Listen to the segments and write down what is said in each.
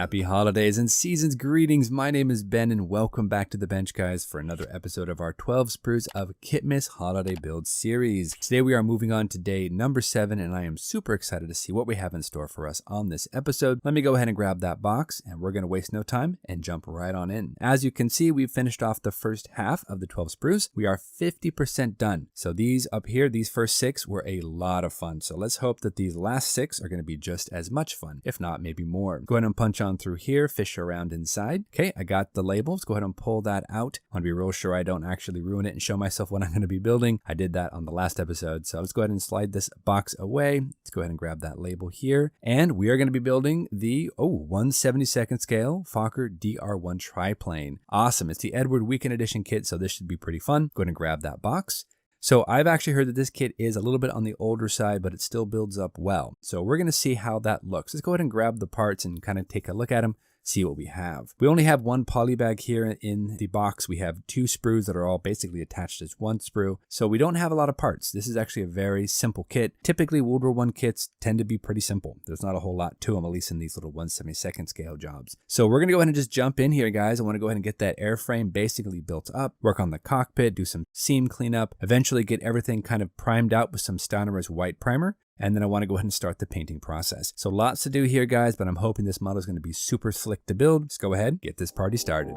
Happy holidays and season's greetings. My name is Ben and welcome back to the bench, guys, for another episode of our 12 Sprues of Kit-mas holiday build series. Today we are moving on to day number 7 and I am super excited to see what we have in store for us on this episode. Let me go ahead and grab that box and we're going to waste no time and jump right on in. As you can see, we've finished off the first half of the 12 sprues. We are 50% done. So these up here, these first 6 were a lot of fun. So let's hope that these last 6 are going to be just as much fun, if not maybe more. Go ahead and punch on through here, fish around inside. Okay, I got the labels. Go ahead and pull that out. I want to be real sure I don't actually ruin it and show myself what I'm going to be building. I did that on the last episode. So let's go ahead and slide this box away. Let's go ahead and grab that label here. And we are going to be building the 1/72nd scale Fokker DR1 triplane. Awesome. It's the Edward Weekend Edition kit, so this should be pretty fun. Go ahead and grab that box. So I've actually heard that this kit is a little bit on the older side, but it still builds up well. So we're going to see how that looks. Let's go ahead and grab the parts and kind of take a look at them, see what we have. We only have one poly bag here in the box. We have 2 sprues that are all basically attached as one sprue. So we don't have a lot of parts. This is actually a very simple kit. Typically World War I kits tend to be pretty simple. There's not a whole lot to them, at least in these little 1/72nd scale jobs. So we're going to go ahead and just jump in here, guys. I want to go ahead and get that airframe basically built up, work on the cockpit, do some seam cleanup, eventually get everything kind of primed out with some Steiner's white primer. And then I want to go ahead and start the painting process. So lots to do here, guys, but I'm hoping this model is going to be super slick to build. Let's go ahead, get this party started.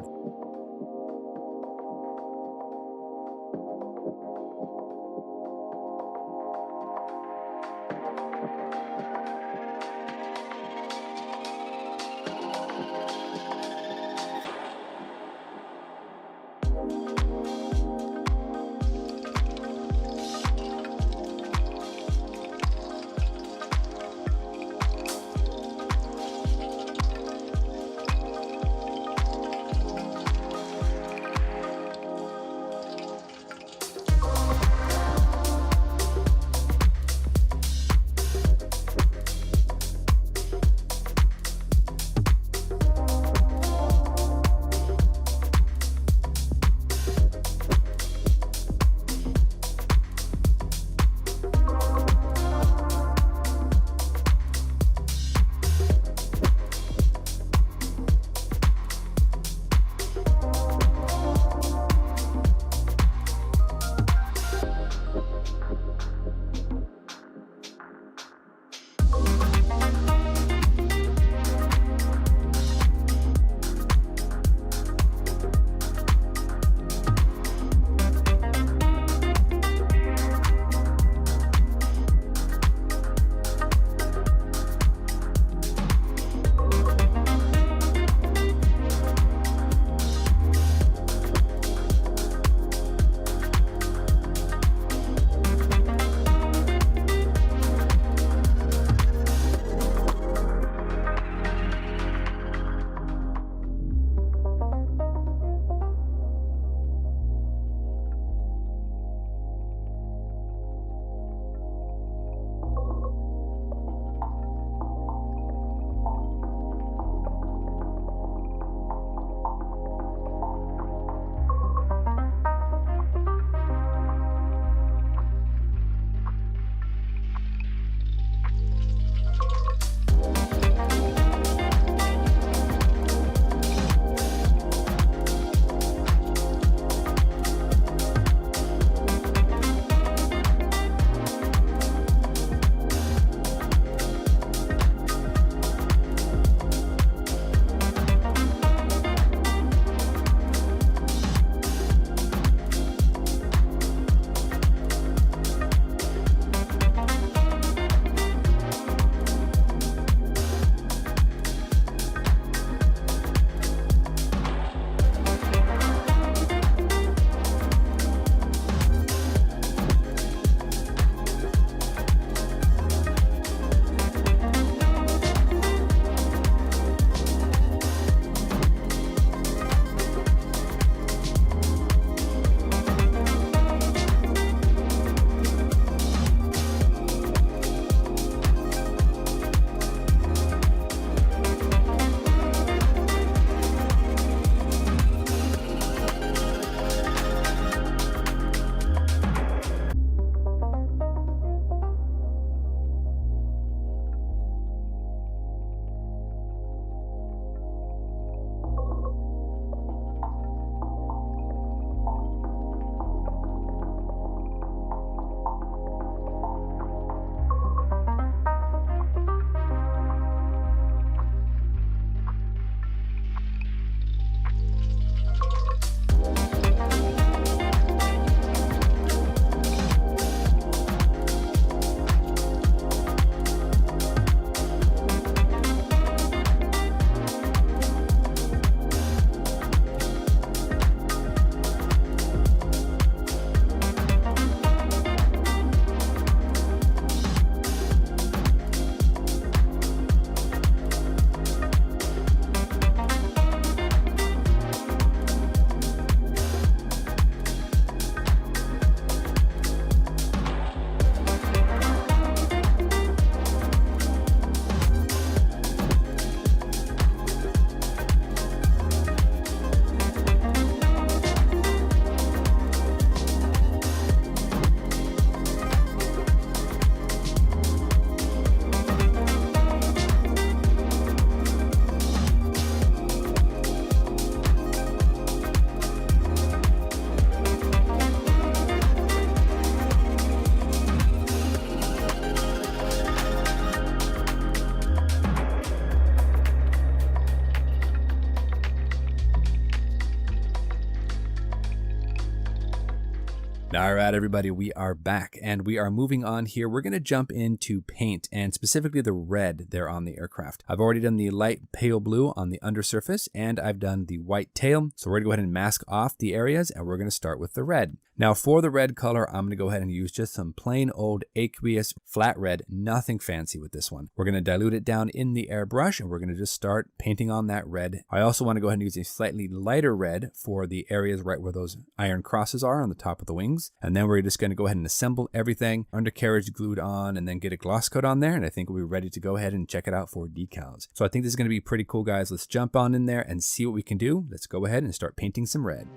All right, everybody, we are back and we are moving on here. We're going to jump into paint and specifically the red there on the aircraft. I've already done the light pale blue on the undersurface and I've done the white tail. So we're going to go ahead and mask off the areas and we're going to start with the red. Now for the red color, I'm going to go ahead and use just some plain old aqueous flat red, nothing fancy with this one. We're going to dilute it down in the airbrush and we're going to just start painting on that red. I also want to go ahead and use a slightly lighter red for the areas right where those iron crosses are on the top of the wings. And then we're just going to go ahead and assemble everything, undercarriage glued on, and then get a gloss coat on there. And I think we'll be ready to go ahead and check it out for decals. So I think this is going to be pretty cool, guys. Let's jump on in there and see what we can do. Let's go ahead and start painting some red.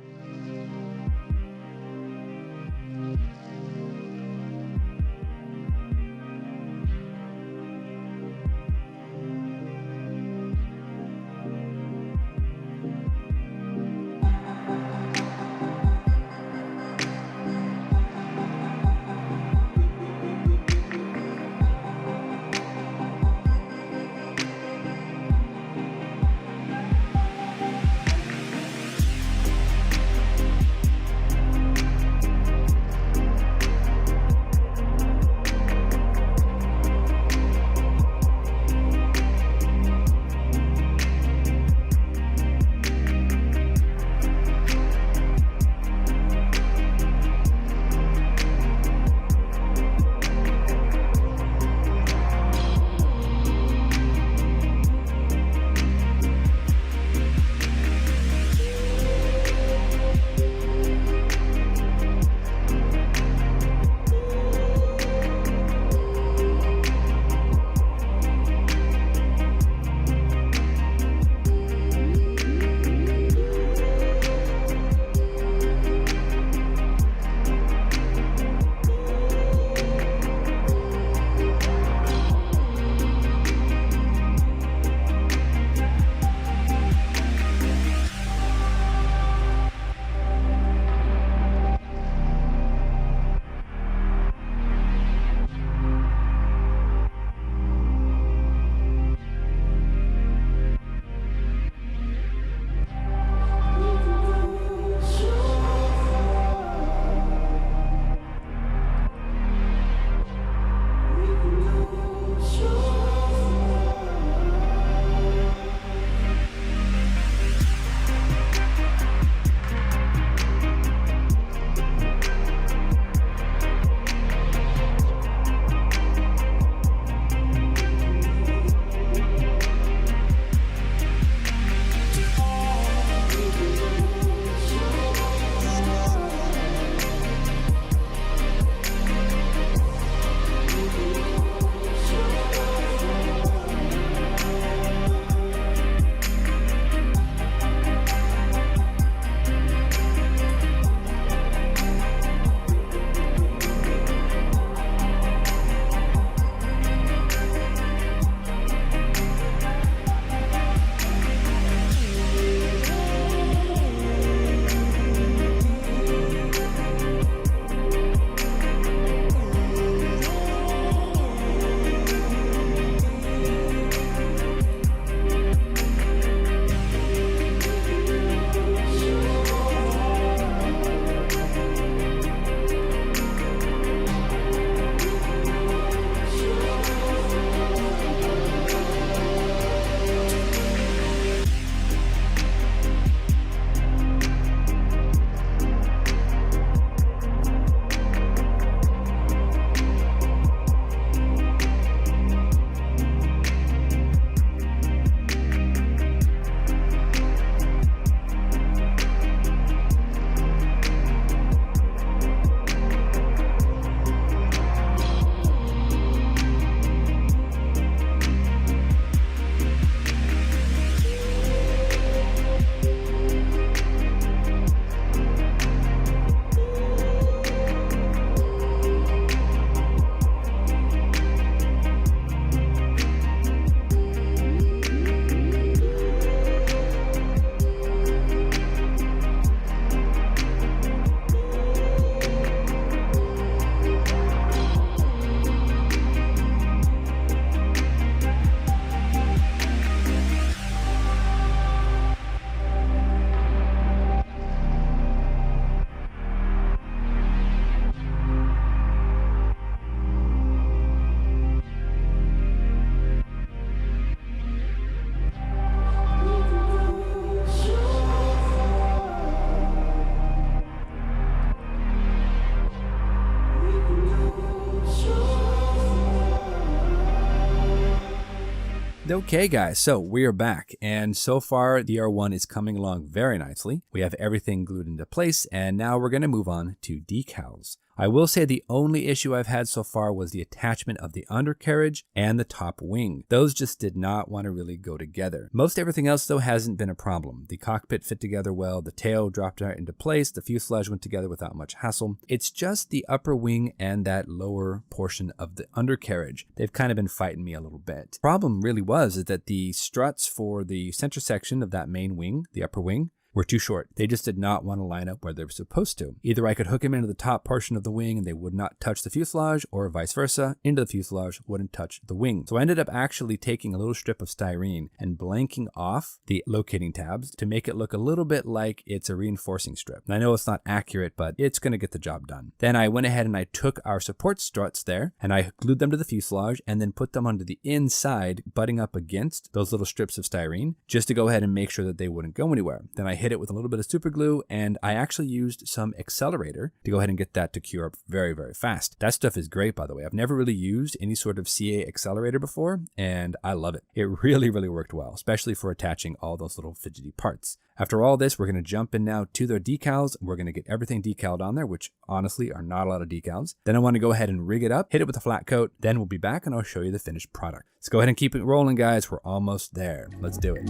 Okay guys, so we are back, and so far DR1 is coming along very nicely. We have everything glued into place, and now we're going to move on to decals. I will say the only issue I've had so far was the attachment of the undercarriage and the top wing. Those just did not want to really go together. Most everything else though hasn't been a problem. The cockpit fit together well, the tail dropped right into place, the fuselage went together without much hassle. It's just the upper wing and that lower portion of the undercarriage. They've kind of been fighting me a little bit. Problem really was is that the struts for the center section of that main wing, the upper wing, were too short. They just did not want to line up where they were supposed to. Either I could hook them into the top portion of the wing and they would not touch the fuselage, or vice versa, into the fuselage wouldn't touch the wing. So I ended up actually taking a little strip of styrene and blanking off the locating tabs to make it look a little bit like it's a reinforcing strip. And I know it's not accurate, but it's going to get the job done. Then I went ahead and I took our support struts there and I glued them to the fuselage and then put them onto the inside, butting up against those little strips of styrene, just to go ahead and make sure that they wouldn't go anywhere. Then I hit it with a little bit of super glue, and I actually used some accelerator to go ahead and get that to cure up very, very fast. That stuff is great, by the way. I've never really used any sort of CA accelerator before, and I love it. It really, really worked well, especially for attaching all those little fidgety parts. After all this, we're going to jump in now to their decals. We're going to get everything decaled on there, which honestly are not a lot of decals. Then I want to go ahead and rig it up, hit it with a flat coat, then we'll be back and I'll show you the finished product. Let's go ahead and keep it rolling, guys. We're almost there. Let's do it.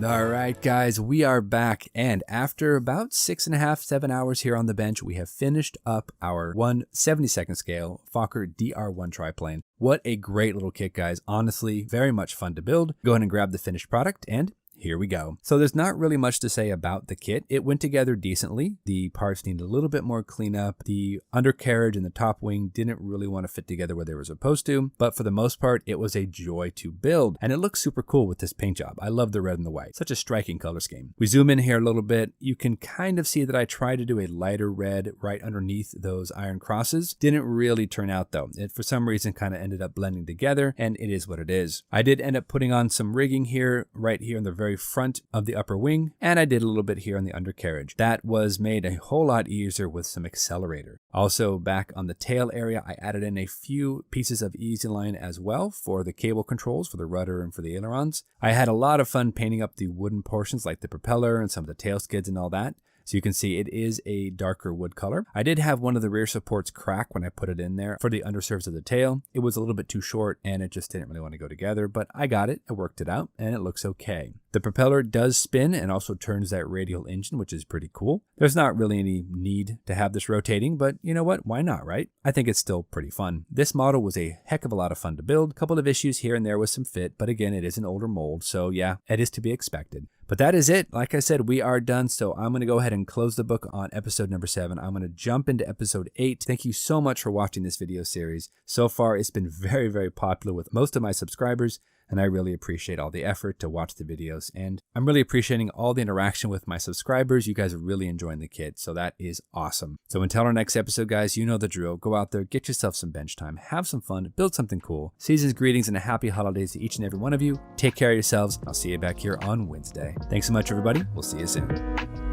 All right, guys, we are back, and after about 6.5, 7 hours here on the bench, we have finished up our 1/72nd scale Fokker DR1 triplane. What a great little kit, guys. Honestly, very much fun to build. Go ahead and grab the finished product, and here we go. So there's not really much to say about the kit. It went together decently. The parts needed a little bit more cleanup. The undercarriage and the top wing didn't really want to fit together where they were supposed to, but for the most part, it was a joy to build. And it looks super cool with this paint job. I love the red and the white. Such a striking color scheme. We zoom in here a little bit. You can kind of see that I tried to do a lighter red right underneath those iron crosses. Didn't really turn out though. It for some reason kind of ended up blending together, and it is what it is. I did end up putting on some rigging here, right here in the very very front of the upper wing, and I did a little bit here on the undercarriage. That was made a whole lot easier with some accelerator. Also, back on the tail area, I added in a few pieces of easy line as well for the cable controls for the rudder and for the ailerons. I had a lot of fun painting up the wooden portions like the propeller and some of the tail skids and all that. So you can see it is a darker wood color. I did have one of the rear supports crack when I put it in there for the undersurface of the tail. It was a little bit too short and it just didn't really want to go together, but I got it, I worked it out, and it looks okay. The propeller does spin and also turns that radial engine, which is pretty cool. There's not really any need to have this rotating, but you know what? Why not, right? I think it's still pretty fun. This model was a heck of a lot of fun to build. A couple of issues here and there with some fit, but again, it is an older mold, so yeah, it is to be expected. But that is it. Like I said, we are done. So I'm going to go ahead and close the book on episode number 7. I'm going to jump into episode 8. Thank you so much for watching this video series. So far, it's been very, very popular with most of my subscribers, and I really appreciate all the effort to watch the videos. And I'm really appreciating all the interaction with my subscribers. You guys are really enjoying the kit, so that is awesome. So until our next episode, guys, you know the drill. Go out there, get yourself some bench time, have some fun, build something cool. Season's greetings and a happy holidays to each and every one of you. Take care of yourselves. I'll see you back here on Wednesday. Thanks so much, everybody. We'll see you soon.